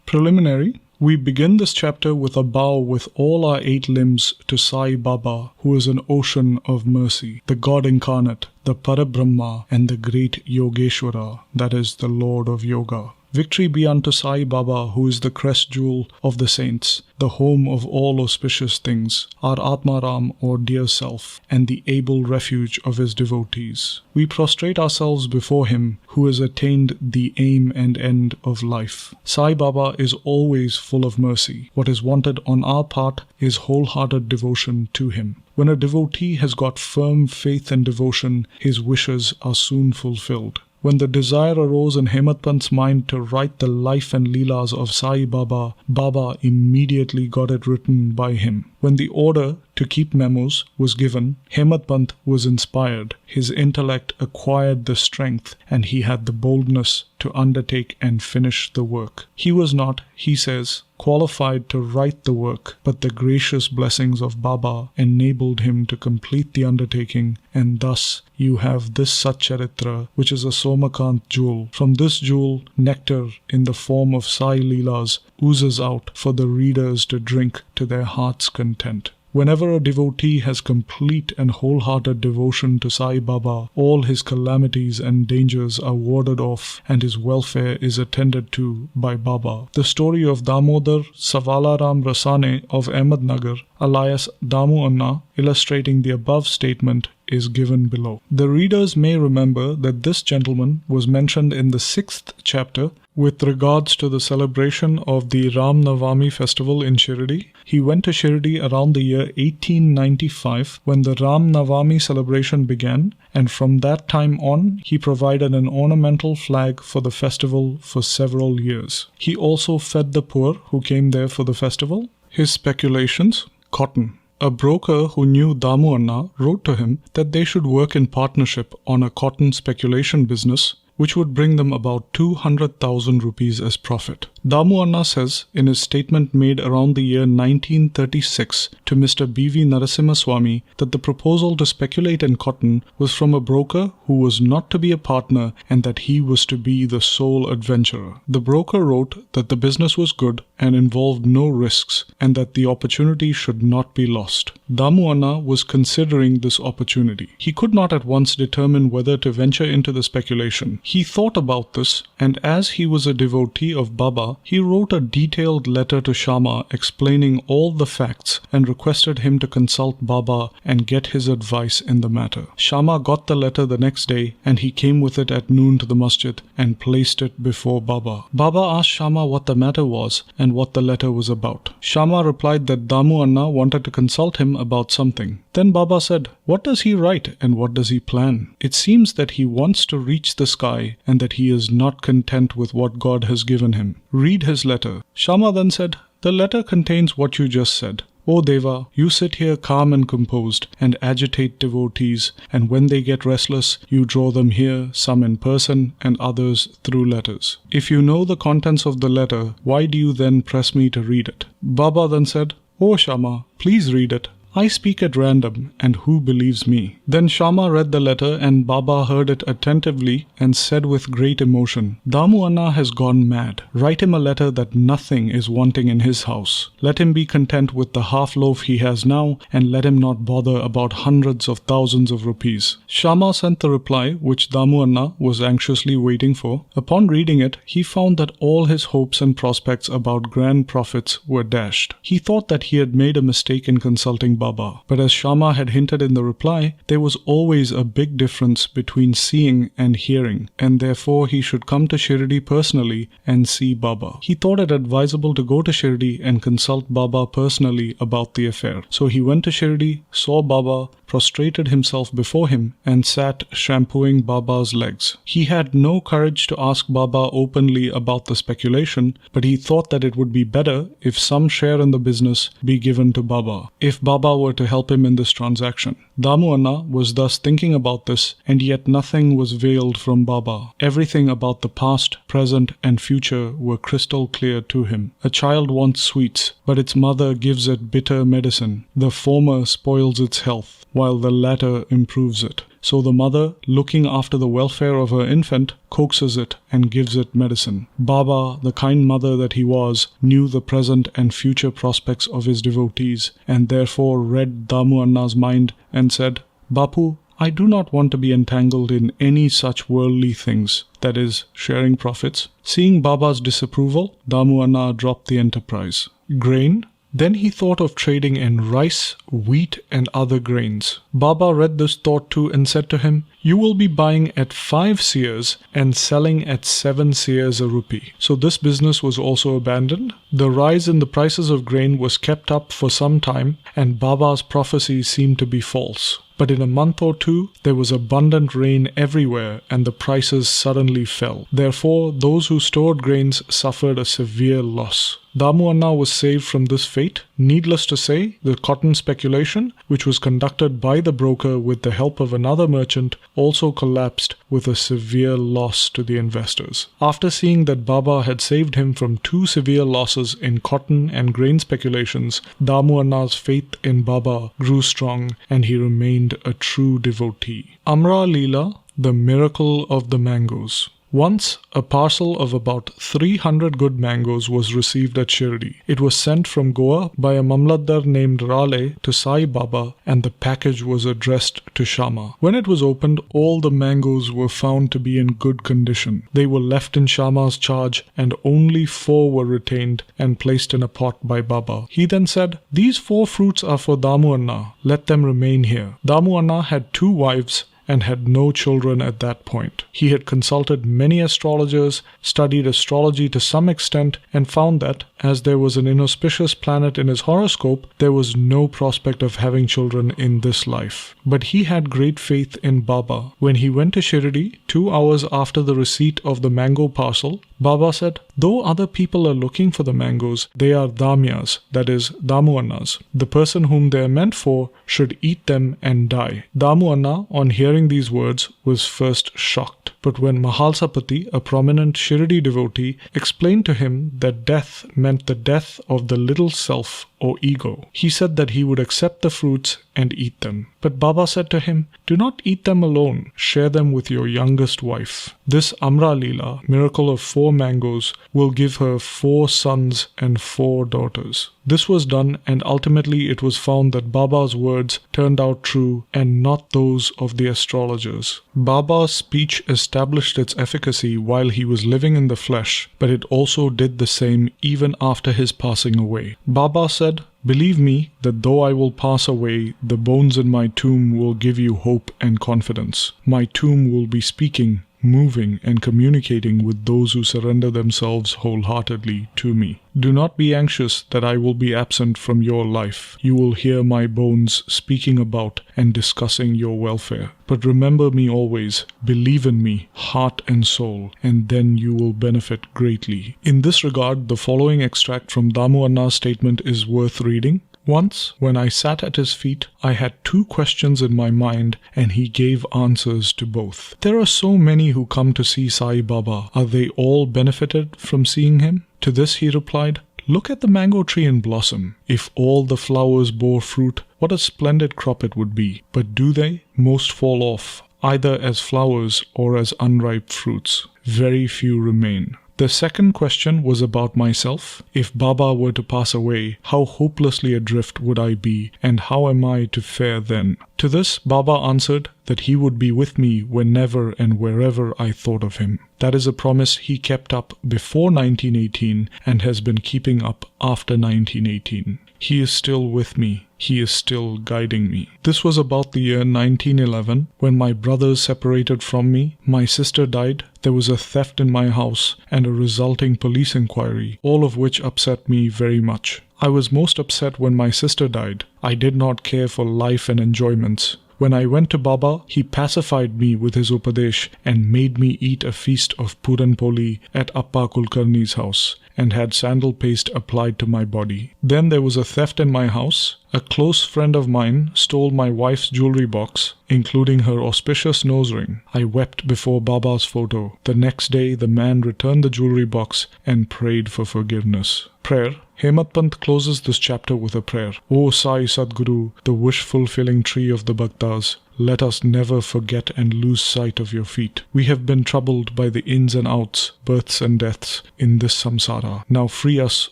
Preliminary. We begin this chapter with a bow with all our 8 limbs to Sai Baba, who is an ocean of mercy, the God incarnate, the Parabrahma, and the great Yogeshwara, that is, the Lord of Yoga. Victory be unto Sai Baba, who is the crest jewel of the saints, the home of all auspicious things, our Atmaram or dear self, and the able refuge of his devotees. We prostrate ourselves before him, who has attained the aim and end of life. Sai Baba is always full of mercy. What is wanted on our part is wholehearted devotion to him. When a devotee has got firm faith and devotion, his wishes are soon fulfilled. When the desire arose in Hemadpant's mind to write the life and leelas of Sai Baba, Baba immediately got it written by him. When the order to keep memos was given, Hemadpant was inspired. His intellect acquired the strength, and he had the boldness to undertake and finish the work. He was not, he says, qualified to write the work, but the gracious blessings of Baba enabled him to complete the undertaking, and thus you have this Satcharitra, which is a Somakant jewel. From this jewel, nectar in the form of Sai Leelas oozes out for the readers to drink to their heart's content. Whenever a devotee has complete and wholehearted devotion to Sai Baba, all his calamities and dangers are warded off and his welfare is attended to by Baba. The story of Damodar Savalaram Rasane of Ahmednagar, alias Damu Anna, illustrating the above statement, is given below. The readers may remember that this gentleman was mentioned in the 6th chapter with regards to the celebration of the Ram Navami festival in Shirdi. He went to Shirdi around the year 1895 when the Ram Navami celebration began, and from that time on he provided an ornamental flag for the festival for several years. He also fed the poor who came there for the festival. His speculations: cotton. A broker who knew Damu Anna wrote to him that they should work in partnership on a cotton speculation business, which would bring them about 200,000 rupees as profit. Damu Anna says in his statement made around the year 1936 to Mr. B.V. Narasimha Swami that the proposal to speculate in cotton was from a broker who was not to be a partner and that he was to be the sole adventurer. The broker wrote that the business was good and involved no risks and that the opportunity should not be lost. Damu Anna was considering this opportunity. He could not at once determine whether to venture into the speculation. He thought about this, and as he was a devotee of Baba, he wrote a detailed letter to Shama explaining all the facts and requested him to consult Baba and get his advice in the matter. Shama got the letter the next day and he came with it at noon to the masjid and placed it before Baba. Baba asked Shama what the matter was and what the letter was about. Shama replied that Damu Anna wanted to consult him about something. Then Baba said, "What does he write and what does he plan? It seems that he wants to reach the sky and that he is not content with what God has given him. Read his letter." Shama then said, "The letter contains what you just said. O Deva, you sit here calm and composed and agitate devotees, and when they get restless, you draw them here, some in person and others through letters. If you know the contents of the letter, why do you then press me to read it?" Baba then said, "O Shama, please read it. I speak at random, and who believes me?" Then Shama read the letter and Baba heard it attentively and said with great emotion, "Damu Anna has gone mad. Write him a letter that nothing is wanting in his house. Let him be content with the half loaf he has now and let him not bother about hundreds of thousands of rupees." Shama sent the reply which Damu Anna was anxiously waiting for. Upon reading it, he found that all his hopes and prospects about grand profits were dashed. He thought that he had made a mistake in consulting Baba. But as Shama had hinted in the reply, there was always a big difference between seeing and hearing, and therefore he should come to Shirdi personally and see Baba. He thought it advisable to go to Shirdi and consult Baba personally about the affair. So he went to Shirdi, saw Baba, prostrated himself before him, and sat shampooing Baba's legs. He had no courage to ask Baba openly about the speculation, but he thought that it would be better if some share in the business be given to Baba, if Baba were to help him in this transaction. Damu Anna was thus thinking about this, and yet nothing was veiled from Baba. Everything about the past, present, and future were crystal clear to him. A child wants sweets, but its mother gives it bitter medicine. The former spoils its health, while the latter improves it. So the mother, looking after the welfare of her infant, coaxes it and gives it medicine. Baba, the kind mother that he was, knew the present and future prospects of his devotees, and therefore read Damu Anna's mind and said, "Bapu, I do not want to be entangled in any such worldly things, that is, sharing profits." Seeing Baba's disapproval, Damu Anna dropped the enterprise. Grain? Then he thought of trading in rice, wheat, and other grains. Baba read this thought too and said to him, "You will be buying at 5 seers and selling at 7 seers a rupee." So this business was also abandoned. The rise in the prices of grain was kept up for some time, and Baba's prophecy seemed to be false. But in a month or two, there was abundant rain everywhere and the prices suddenly fell. Therefore, those who stored grains suffered a severe loss. Damu Anna was saved from this fate. Needless to say, the cotton speculation, which was conducted by the broker with the help of another merchant, also collapsed with a severe loss to the investors. After seeing that Baba had saved him from 2 severe losses in cotton and grain speculations, Damu Anna's faith in Baba grew strong and he remained a true devotee. Amra Leela, the miracle of the mangoes. Once, a parcel of about 300 good mangoes was received at Shirdi. It was sent from Goa by a Mamlatdar named Rale to Sai Baba, and the package was addressed to Shama. When it was opened, all the mangoes were found to be in good condition. They were left in Shama's charge, and only 4 were retained and placed in a pot by Baba. He then said, "These 4 fruits are for Damu Anna. Let them remain here." Damu Anna had 2 wives and had no children at that point. He had consulted many astrologers, studied astrology to some extent, and found that, as there was an inauspicious planet in his horoscope, there was no prospect of having children in this life. But he had great faith in Baba. When he went to Shirdi, 2 hours after the receipt of the mango parcel, Baba said, "Though other people are looking for the mangoes, they are Damya's, that is, Damu Anna's. The person whom they are meant for should eat them and die." Damu Anna, on hearing these words, was first shocked. But when Mahalsapati, a prominent Shirdi devotee, explained to him that death meant the death of the little self or ego, he said that he would accept the fruits and eat them. But Baba said to him, "Do not eat them alone, share them with your youngest wife." This Amra Leela, miracle of 4 mangoes, will give her 4 sons and 4 daughters. This was done, and ultimately it was found that Baba's words turned out true and not those of the astrologers. Baba's speech established its efficacy while he was living in the flesh, but it also did the same even after his passing away. Baba said, "Believe me that though I will pass away, the bones in my tomb will give you hope and confidence. My tomb will be speaking, moving, and communicating with those who surrender themselves wholeheartedly to me. Do not be anxious that I will be absent from your life. You will hear my bones speaking about and discussing your welfare. But remember me always, believe in me, heart and soul, and then you will benefit greatly." In this regard, the following extract from Damu Anna's statement is worth reading. "Once, when I sat at his feet, I had 2 questions in my mind, and he gave answers to both. There are so many who come to see Sai Baba. Are they all benefited from seeing him? To this he replied, Look at the mango tree in blossom. If all the flowers bore fruit, what a splendid crop it would be. But do they? Most fall off, either as flowers or as unripe fruits. Very few remain. The second question was about myself. If Baba were to pass away, how hopelessly adrift would I be, and how am I to fare then? To this, Baba answered that he would be with me whenever and wherever I thought of him. That is a promise he kept up before 1918 and has been keeping up after 1918. He is still with me. He is still guiding me. This was about the year 1911, when my brothers separated from me, my sister died, there was a theft in my house, and a resulting police inquiry, all of which upset me very much. I was most upset when my sister died. I did not care for life and enjoyments. When I went to Baba, he pacified me with his Upadesh and made me eat a feast of Puran Poli at Appa Kulkarni's house, and had sandal paste applied to my body. Then there was a theft in my house. A close friend of mine stole my wife's jewelry box, including her auspicious nose ring. I wept before Baba's photo. The next day, the man returned the jewelry box and prayed for forgiveness. Prayer. Hemadpant closes this chapter with a prayer. O Sai Sadguru, the wish-fulfilling tree of the Bhaktas, let us never forget and lose sight of your feet. We have been troubled by the ins and outs, births and deaths in this samsara. Now free us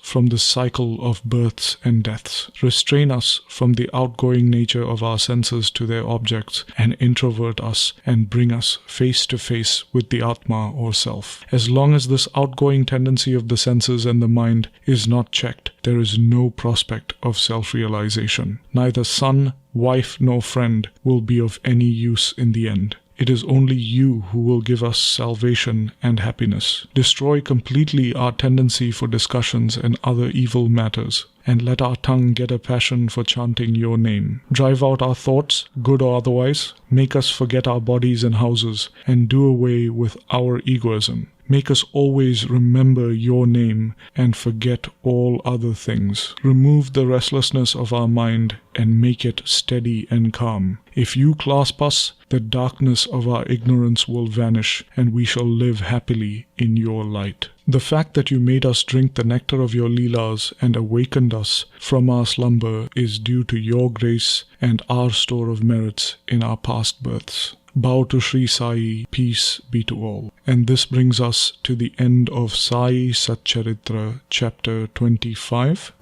from this cycle of births and deaths. Restrain us from the outgoing nature of our senses to their objects, and introvert us and bring us face to face with the Atma or Self. As long as this outgoing tendency of the senses and the mind is not checked, there is no prospect of self-realization. Neither son, wife, nor friend will be of any use in the end. It is only you who will give us salvation and happiness. Destroy completely our tendency for discussions and other evil matters, and let our tongue get a passion for chanting your name. Drive out our thoughts, good or otherwise. Make us forget our bodies and houses, and do away with our egoism. Make us always remember your name and forget all other things. Remove the restlessness of our mind and make it steady and calm. If you clasp us, the darkness of our ignorance will vanish, and we shall live happily in your light. The fact that you made us drink the nectar of your Leelas and awakened us from our slumber is due to your grace and our store of merits in our past births. Bow to Shri Sai, peace be to all. And this brings us to the end of Sai Satcharitra, chapter 25.